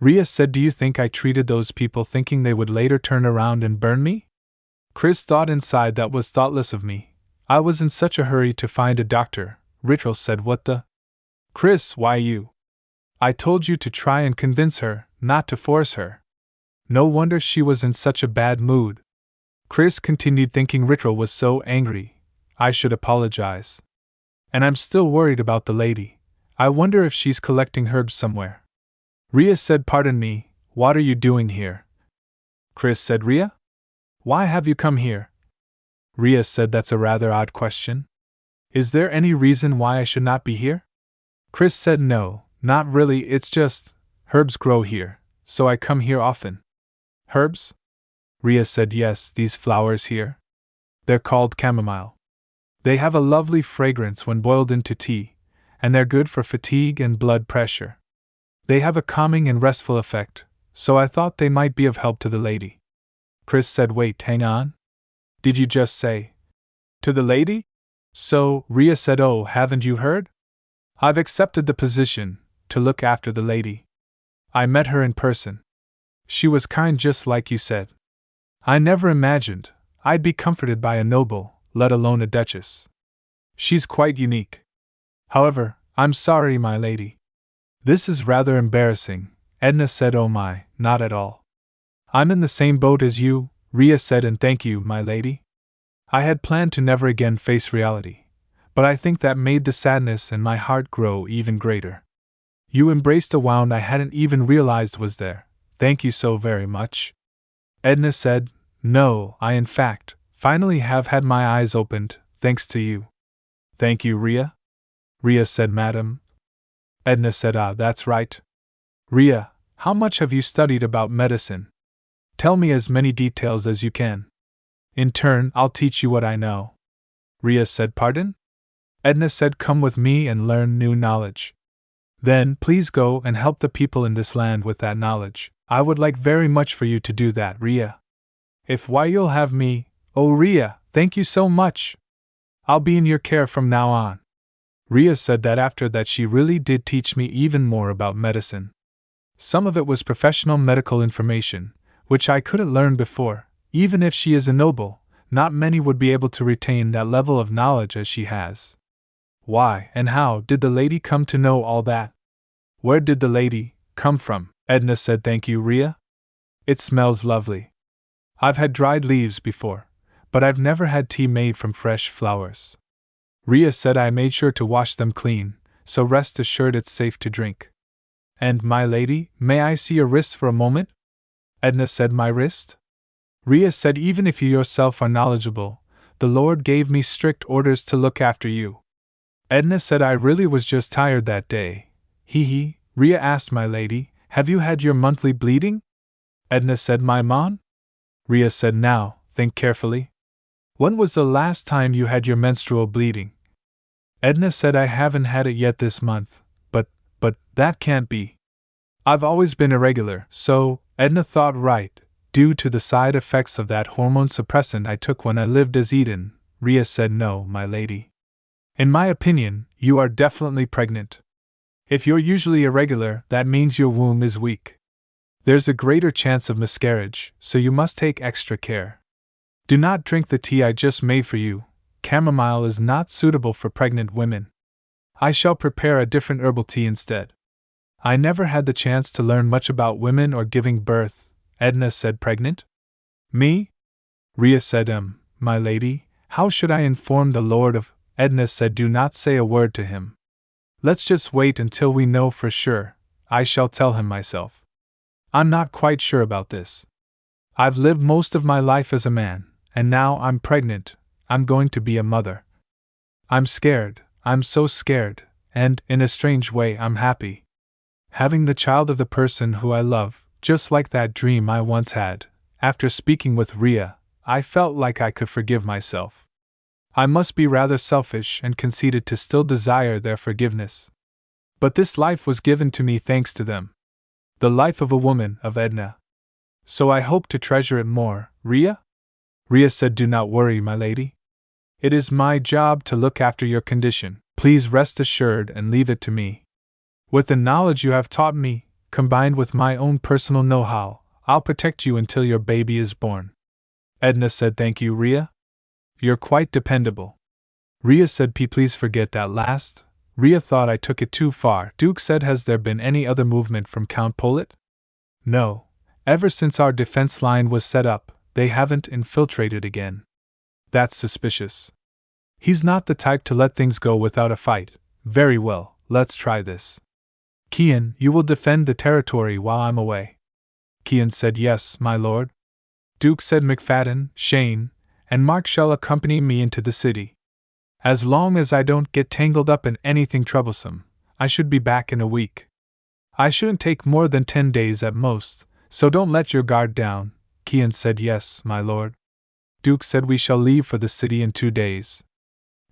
Rhea said, do you think I treated those people thinking they would later turn around and burn me? Chris thought inside, that was thoughtless of me. I was in such a hurry to find a doctor. Rachel said, what the? Chris, why you? I told you to try and convince her, not to force her. No wonder she was in such a bad mood. Chris continued, thinking Rachel was so angry. I should apologize. And I'm still worried about the lady. I wonder if she's collecting herbs somewhere. Rhea said, pardon me, what are you doing here? Chris said, Rhea? Why have you come here? Rhea said, that's a rather odd question. Is there any reason why I should not be here? Chris said, no, not really, it's just, herbs grow here, so I come here often. Herbs? Rhea said, yes, these flowers here. They're called chamomile. They have a lovely fragrance when boiled into tea, and they're good for fatigue and blood pressure. They have a calming and restful effect, so I thought they might be of help to the lady. Chris said, wait, hang on. Did you just say, to the lady? So, Rhea said, oh, haven't you heard? I've accepted the position, to look after the lady. I met her in person. She was kind just like you said. I never imagined I'd be comforted by a noble, let alone a duchess. She's quite unique. However, I'm sorry, my lady. This is rather embarrassing, Edna said. Oh my, not at all. I'm in the same boat as you, Rhea said, and thank you, my lady. I had planned to never again face reality, but I think that made the sadness in my heart grow even greater. You embraced a wound I hadn't even realized was there. Thank you so very much. Edna said, no, I in fact, finally have had my eyes opened, thanks to you. Thank you, Rhea? Rhea said, madam. Edna said, ah, that's right. Rhea, how much have you studied about medicine? Tell me as many details as you can. In turn, I'll teach you what I know. Rhea said, pardon? Edna said, come with me and learn new knowledge. Then, please go and help the people in this land with that knowledge. I would like very much for you to do that, Rhea. If why you'll have me, oh Rhea, thank you so much. I'll be in your care from now on. Rhea said that after that she really did teach me even more about medicine. Some of it was professional medical information, which I couldn't learn before. Even if she is a noble, not many would be able to retain that level of knowledge as she has. Why and how did the lady come to know all that? Where did the lady come from? Edna said, thank you, Rhea. It smells lovely. I've had dried leaves before, but I've never had tea made from fresh flowers. Rhea said, I made sure to wash them clean, so rest assured it's safe to drink. And, my lady, may I see your wrist for a moment? Edna said, my wrist? Rhea said, even if you yourself are knowledgeable, the Lord gave me strict orders to look after you. Edna said, I really was just tired that day. Hee. Rhea asked, my lady, have you had your monthly bleeding? Edna said, my mon? Rhea said, now, think carefully. When was the last time you had your menstrual bleeding? Edna said, I haven't had it yet this month, but that can't be. I've always been irregular, so, Edna thought, right, due to the side effects of that hormone suppressant I took when I lived as Eden. Rhea said, no, my lady. In my opinion, you are definitely pregnant. If you're usually irregular, that means your womb is weak. There's a greater chance of miscarriage, so you must take extra care. Do not drink the tea I just made for you. Chamomile is not suitable for pregnant women. I shall prepare a different herbal tea instead. I never had the chance to learn much about women or giving birth. Edna said, pregnant? Me? Rhea said, my lady, how should I inform the Lord of... Edna said, do not say a word to him. Let's just wait until we know for sure. I shall tell him myself. I'm not quite sure about this. I've lived most of my life as a man, and now I'm pregnant. I'm going to be a mother. I'm scared, I'm so scared, and, in a strange way, I'm happy. Having the child of the person who I love, just like that dream I once had. After speaking with Rhea, I felt like I could forgive myself. I must be rather selfish and conceited to still desire their forgiveness. But this life was given to me thanks to them. The life of a woman, of Edna. So I hope to treasure it more. Rhea? Rhea said, do not worry, my lady. It is my job to look after your condition. Please rest assured and leave it to me. With the knowledge you have taught me, combined with my own personal know-how, I'll protect you until your baby is born. Edna said, Thank you, Rhea. You're quite dependable. Rhea said, Please forget that last. Rhea thought I took it too far. Duke said, Has there been any other movement from Count Pollitt? No. Ever since our defense line was set up, they haven't infiltrated again. That's suspicious. He's not the type to let things go without a fight. Very well, let's try this. Kian, you will defend the territory while I'm away. Kian said, Yes, my lord. Duke said, McFadden, Shane, and Mark shall accompany me into the city. As long as I don't get tangled up in anything troublesome, I should be back in a week. I shouldn't take more than 10 days at most, so don't let your guard down. Kian said, Yes, my lord. Duke said, We shall leave for the city in 2 days.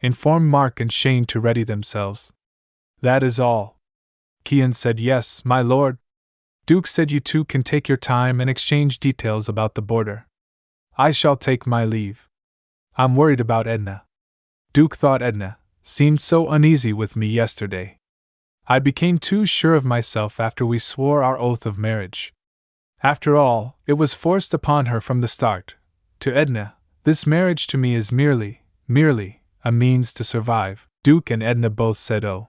Inform Mark and Shane to ready themselves. That is all. Kian said, Yes, my lord. Duke said, You two can take your time and exchange details about the border. I shall take my leave. I'm worried about Edna. Duke thought Edna seemed so uneasy with me yesterday. I became too sure of myself after we swore our oath of marriage. After all, it was forced upon her from the start. To Edna, this marriage to me is merely a means to survive. Duke and Edna both said, Oh.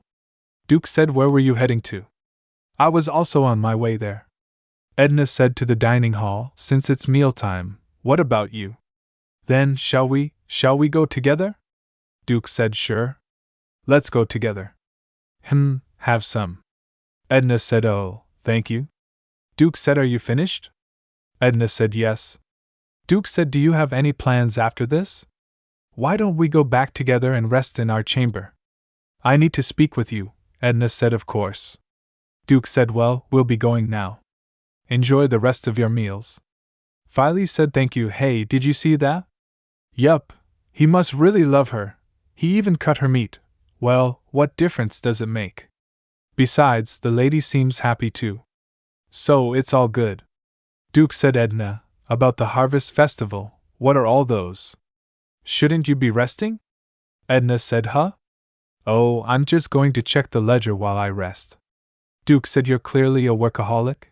Duke said, Where were you heading to? I was also on my way there. Edna said, To the dining hall, since it's mealtime. What about you? Then, shall we go together? Duke said, Sure. Let's go together. Have some. Edna said, Oh, thank you. Duke said, Are you finished? Edna said, Yes. Duke said, Do you have any plans after this? Why don't we go back together and rest in our chamber? I need to speak with you, Edna said, Of course. Duke said, Well, we'll be going now. Enjoy the rest of your meals. Filey said, Thank you. Hey, did you see that? Yup. He must really love her. He even cut her meat. Well, what difference does it make? Besides, the lady seems happy too. So it's all good. Duke said, Edna, about the harvest festival, what are all those? Shouldn't you be resting? Edna said, Huh? Oh, I'm just going to check the ledger while I rest. Duke said, You're clearly a workaholic?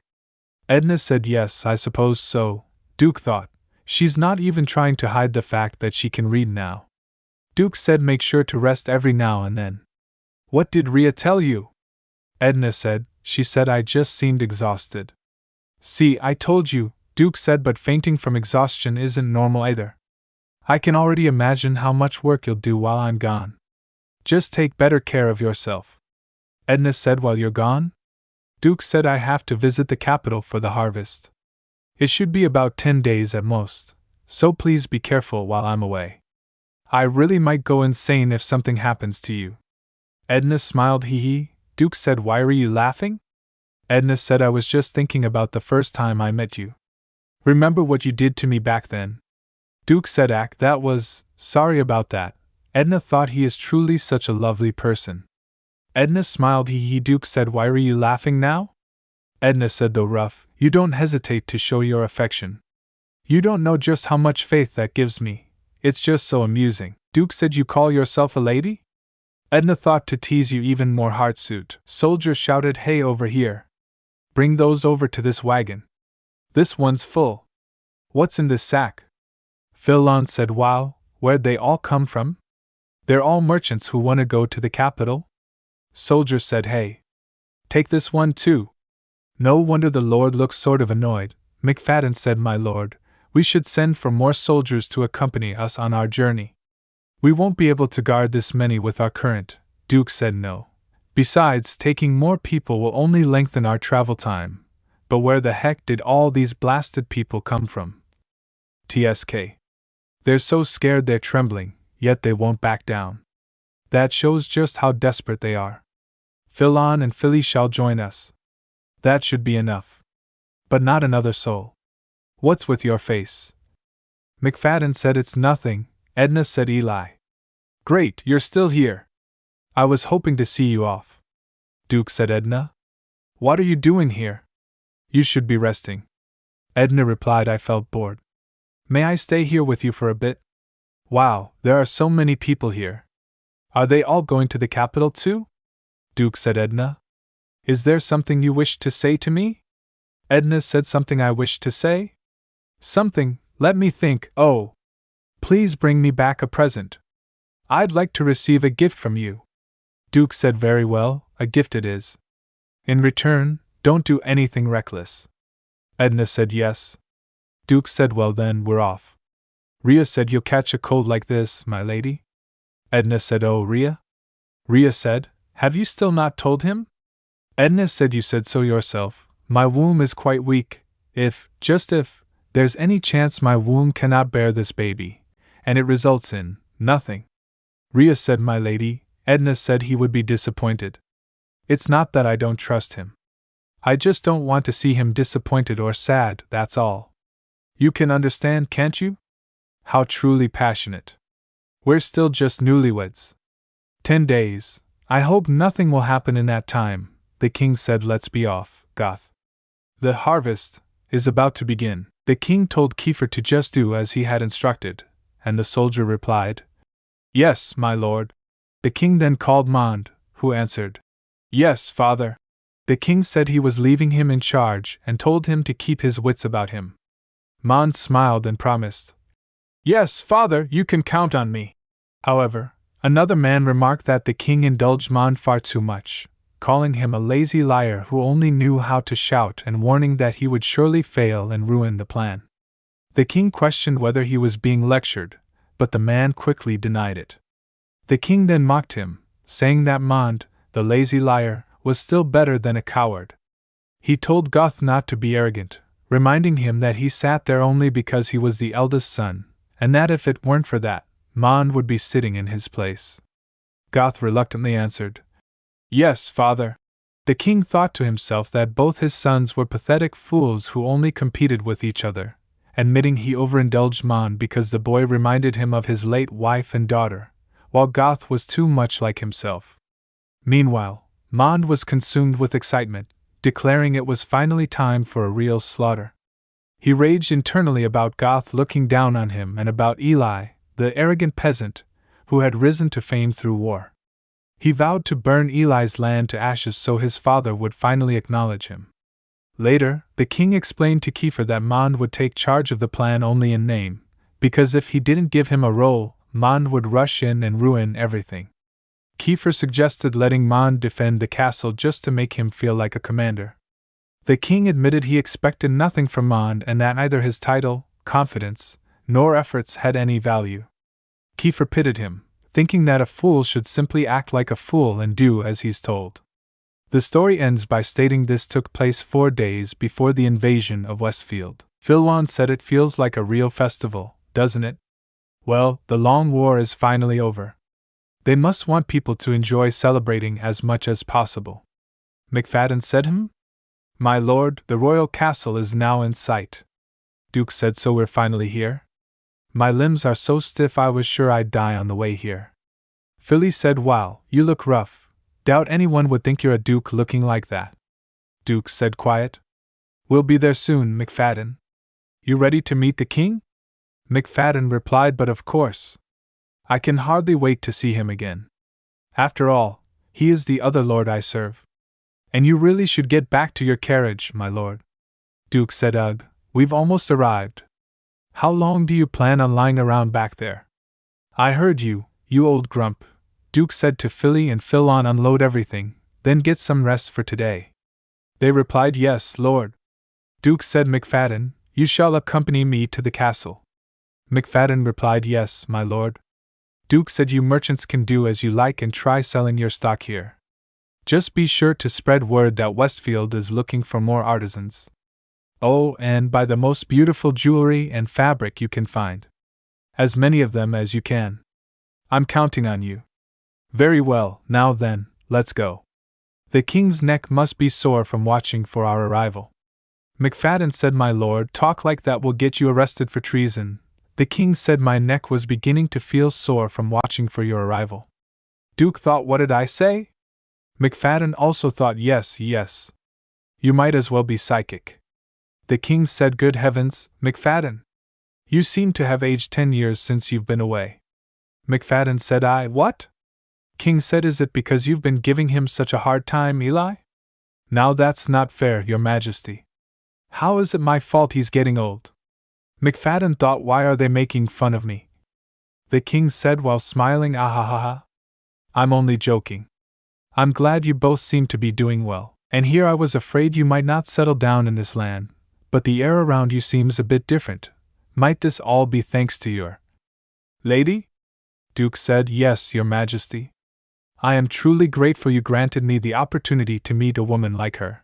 Edna said, Yes, I suppose so. Duke thought, She's not even trying to hide the fact that she can read now. Duke said, Make sure to rest every now and then. What did Rhea tell you? Edna said, She said I just seemed exhausted. See, I told you, Duke said, but fainting from exhaustion isn't normal either. I can already imagine how much work you'll do while I'm gone. Just take better care of yourself. Edna said, While you're gone? Duke said, I have to visit the capital for the harvest. It should be about 10 days at most, so please be careful while I'm away. I really might go insane if something happens to you. Edna smiled, hee hee. Duke said, Why are you laughing? Edna said, I was just thinking about the first time I met you. Remember what you did to me back then? Duke said, that was, sorry about that. Edna thought he is truly such a lovely person. Edna smiled, hee hee. Duke said, Why are you laughing now? Edna said, Though rough, you don't hesitate to show your affection. You don't know just how much faith that gives me. It's just so amusing. Duke said, You call yourself a lady? Edna thought to tease you even more. Heartsuit. Soldier shouted, Hey, over here. Bring those over to this wagon. This one's full. What's in this sack? Philon said, Wow, where'd they all come from? They're all merchants who want to go to the capital. Soldier said, Hey. Take this one too. No wonder the Lord looks sort of annoyed. McFadden said, My lord, we should send for more soldiers to accompany us on our journey. We won't be able to guard this many with our current. Duke said, No. Besides, taking more people will only lengthen our travel time. But where the heck did all these blasted people come from? TSK. They're so scared they're trembling, yet they won't back down. That shows just how desperate they are. Philon and Philly shall join us. That should be enough. But not another soul. What's with your face? McFadden said, It's nothing. Edna said, Eli. Great, you're still here. I was hoping to see you off. Duke said, Edna. What are you doing here? You should be resting. Edna replied, I felt bored. May I stay here with you for a bit? Wow, there are so many people here. Are they all going to the capital too? Duke said, Edna. Is there something you wish to say to me? Edna said, something I wish to say? Something, let me think. Oh! Please bring me back a present. I'd like to receive a gift from you. Duke said, very well, a gift it is. In return, don't do anything reckless. Edna said, yes. Duke said, well then, we're off. Rhea said, you'll catch a cold like this, my lady? Edna said, oh, Rhea? Rhea said, have you still not told him? Edna said, you said so yourself, my womb is quite weak. Just if, there's any chance my womb cannot bear this baby, and it results in nothing. Rhea said, my lady, Edna said he would be disappointed. It's not that I don't trust him. I just don't want to see him disappointed or sad, that's all. You can understand, can't you? How truly passionate. We're still just newlyweds. 10 days. I hope nothing will happen in that time. The king said, let's be off, Goth. The harvest is about to begin. The king told Kiefer to just do as he had instructed, and the soldier replied, yes, my lord. The king then called Mond, who answered, yes, father. The king said he was leaving him in charge and told him to keep his wits about him. Mond smiled and promised, yes, father, you can count on me. However, another man remarked that the king indulged Mond far too much, calling him a lazy liar who only knew how to shout and warning that he would surely fail and ruin the plan. The king questioned whether he was being lectured, but the man quickly denied it. The king then mocked him, saying that Mond, the lazy liar, was still better than a coward. He told Goth not to be arrogant, reminding him that he sat there only because he was the eldest son, and that if it weren't for that, Mond would be sitting in his place. Goth reluctantly answered, yes, father. The king thought to himself that both his sons were pathetic fools who only competed with each other, admitting he overindulged Mond because the boy reminded him of his late wife and daughter, while Goth was too much like himself. Meanwhile, Mond was consumed with excitement, declaring it was finally time for a real slaughter. He raged internally about Goth looking down on him and about Eli, the arrogant peasant, who had risen to fame through war. He vowed to burn Eli's land to ashes so his father would finally acknowledge him. Later, the king explained to Kiefer that Mond would take charge of the plan only in name, because if he didn't give him a role, Mond would rush in and ruin everything. Kiefer suggested letting Mond defend the castle just to make him feel like a commander. The king admitted he expected nothing from Mond and that neither his title, confidence, nor efforts had any value. Kiefer pitied him, thinking that a fool should simply act like a fool and do as he's told. The story ends by stating this took place 4 days before the invasion of Westfield. Philwan said it feels like a real festival, doesn't it? Well, the long war is finally over. They must want people to enjoy celebrating as much as possible. McFadden said, my lord, the royal castle is now in sight. Duke said, so we're finally here? My limbs are so stiff I was sure I'd die on the way here. Philly said, wow, you look rough. Doubt anyone would think you're a duke looking like that. Duke said, quiet. We'll be there soon, McFadden. You ready to meet the king? McFadden replied, but of course. I can hardly wait to see him again. After all, he is the other lord I serve. And you really should get back to your carriage, my lord. Duke said, ugh, we've almost arrived. How long do you plan on lying around back there? I heard you, you old grump. Duke said to Philly and Philon, unload everything, then get some rest for today. They replied, yes, lord. Duke said, McFadden, you shall accompany me to the castle. McFadden replied, yes, my lord. Duke said, you merchants can do as you like and try selling your stock here. Just be sure to spread word that Westfield is looking for more artisans. Oh, and buy the most beautiful jewelry and fabric you can find. As many of them as you can. I'm counting on you. Very well, now then, let's go. The king's neck must be sore from watching for our arrival. McFadden said, my lord, talk like that will get you arrested for treason. The king said my neck was beginning to feel sore from watching for your arrival. Duke thought, what did I say? McFadden also thought, yes. You might as well be psychic. The king said, good heavens, McFadden. You seem to have aged 10 years since you've been away. McFadden said, what? King said, is it because you've been giving him such a hard time, Eli? Now that's not fair, Your Majesty. How is it my fault he's getting old? McFadden thought, why are they making fun of me? The king said while smiling, ah ha ha ha. I'm only joking. I'm glad you both seem to be doing well, and here I was afraid you might not settle down in this land, but the air around you seems a bit different. Might this all be thanks to your lady? Duke said, Yes, Your Majesty. I am truly grateful you granted me the opportunity to meet a woman like her.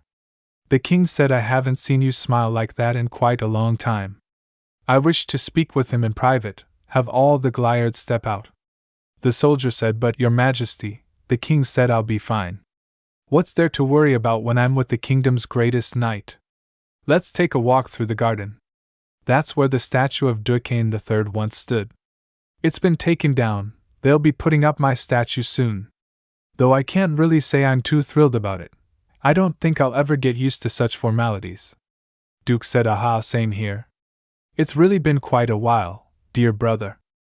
The king said, I haven't seen you smile like that in quite a long time. I wish to speak with him in private. Have all the Gliards step out. The soldier said, But, Your Majesty, the king said I'll be fine. What's there to worry about when I'm with the kingdom's greatest knight? Let's take a walk through the garden. That's where the statue of Duquesne III once stood. It's been taken down. They'll be putting up my statue soon. Though I can't really say I'm too thrilled about it. I don't think I'll ever get used to such formalities. Duke said, Aha, same here. It's really been quite a while, dear brother.